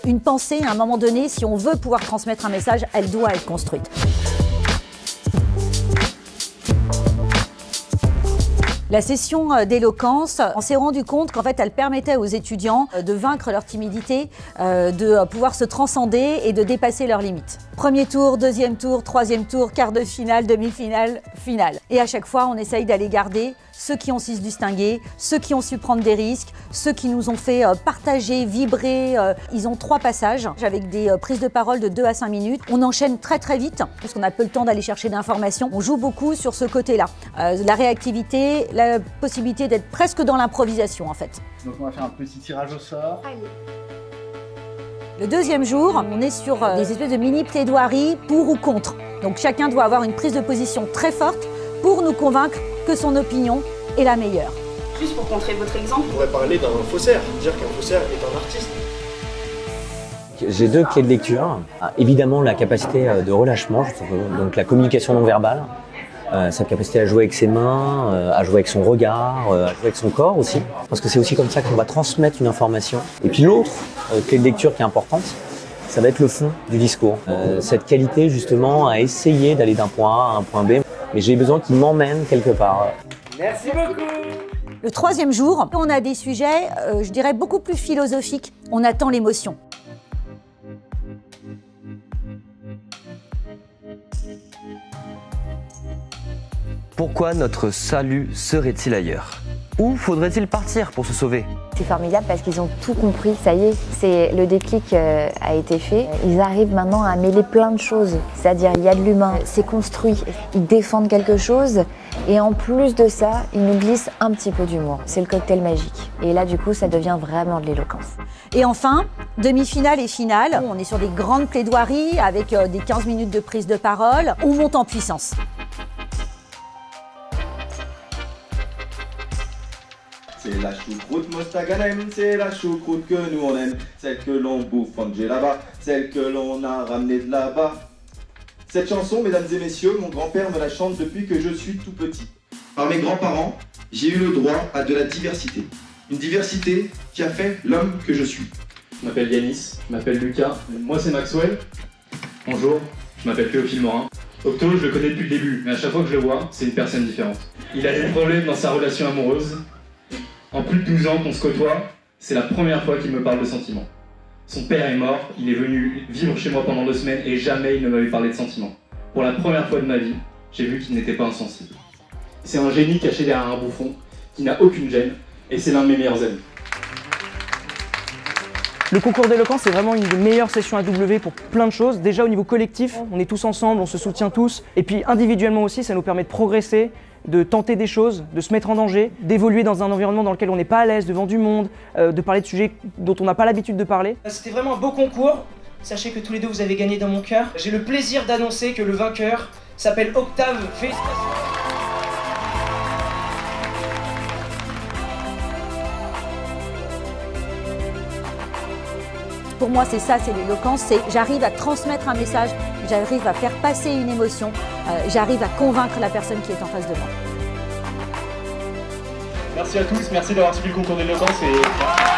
Une pensée, à un moment donné, si on veut pouvoir transmettre un message, elle doit être construite. La session d'éloquence, on s'est rendu compte qu'en fait, elle permettait aux étudiants de vaincre leur timidité, de pouvoir se transcender et de dépasser leurs limites. Premier tour, deuxième tour, troisième tour, quart de finale, demi-finale, finale. Et à chaque fois, on essaye d'aller garder ceux qui ont su se distinguer, ceux qui ont su prendre des risques, ceux qui nous ont fait partager, vibrer. Ils ont 3 passages avec des prises de parole de 2 à 5 minutes. On enchaîne très très vite parce qu'on n'a peu le temps d'aller chercher d'informations. On joue beaucoup sur ce côté-là. La réactivité, la possibilité d'être presque dans l'improvisation en fait. Donc on va faire un petit tirage au sort. Allez. Le deuxième jour, on est sur des espèces de mini plaidoiries pour ou contre. Donc chacun doit avoir une prise de position très forte pour nous convaincre que son opinion est la meilleure. Juste pour contrer votre exemple, on pourrait parler d'un faussaire, dire qu'un faussaire est un artiste. J'ai 2 clés de lecture. Évidemment, la capacité de relâchement, donc la communication non verbale, sa capacité à jouer avec ses mains, à jouer avec son regard, à jouer avec son corps aussi. Parce que c'est aussi comme ça qu'on va transmettre une information. Et puis l'autre clé de lecture qui est importante, ça va être le fond du discours. Cette qualité justement à essayer d'aller d'un point A à un point B. Mais j'ai besoin qu'il m'emmène quelque part. Merci beaucoup. Le troisième jour, on a des sujets, je dirais, beaucoup plus philosophiques. On attend l'émotion. Pourquoi notre salut serait-il ailleurs? Où faudrait-il partir pour se sauver? C'est formidable parce qu'ils ont tout compris, ça y est, le déclic a été fait. Ils arrivent maintenant à mêler plein de choses, c'est-à-dire il y a de l'humain, c'est construit, ils défendent quelque chose et en plus de ça, ils nous glissent un petit peu d'humour. C'est le cocktail magique. Et là du coup, ça devient vraiment de l'éloquence. Et enfin, demi-finale et finale, on est sur des grandes plaidoiries avec des 15 minutes de prise de parole, on monte en puissance. C'est la choucroute Mostaganem, c'est la choucroute que nous on aime, celle que l'on bouffe en là-bas, celle que l'on a ramenée de là-bas. Cette chanson, mesdames et messieurs, mon grand-père me la chante depuis que je suis tout petit. Par mes grands-parents, j'ai eu le droit à de la diversité. Une diversité qui a fait l'homme que je suis. Je m'appelle Yanis, je m'appelle Lucas, moi c'est Maxwell. Bonjour, je m'appelle Théophile Morin. Octo, je le connais depuis le début, mais à chaque fois que je le vois, c'est une personne différente. Il a des problèmes dans sa relation amoureuse. En plus de 12 ans qu'on se côtoie, c'est la première fois qu'il me parle de sentiments. Son père est mort, il est venu vivre chez moi pendant 2 semaines et jamais il ne m'avait parlé de sentiments. Pour la première fois de ma vie, j'ai vu qu'il n'était pas insensible. C'est un génie caché derrière un bouffon, qui n'a aucune gêne, et c'est l'un de mes meilleurs amis. Le concours d'éloquence, c'est vraiment une des meilleures sessions AW pour plein de choses. Déjà au niveau collectif, on est tous ensemble, on se soutient tous. Et puis individuellement aussi, ça nous permet de progresser, de tenter des choses, de se mettre en danger, d'évoluer dans un environnement dans lequel on n'est pas à l'aise, devant du monde, de parler de sujets dont on n'a pas l'habitude de parler. C'était vraiment un beau concours. Sachez que tous les deux vous avez gagné dans mon cœur. J'ai le plaisir d'annoncer que le vainqueur s'appelle Octave. Félicitations. Pour moi, c'est ça, c'est l'éloquence, c'est j'arrive à transmettre un message, j'arrive à faire passer une émotion, j'arrive à convaincre la personne qui est en face de moi. Merci à tous, merci d'avoir suivi le concours d'éloquence et...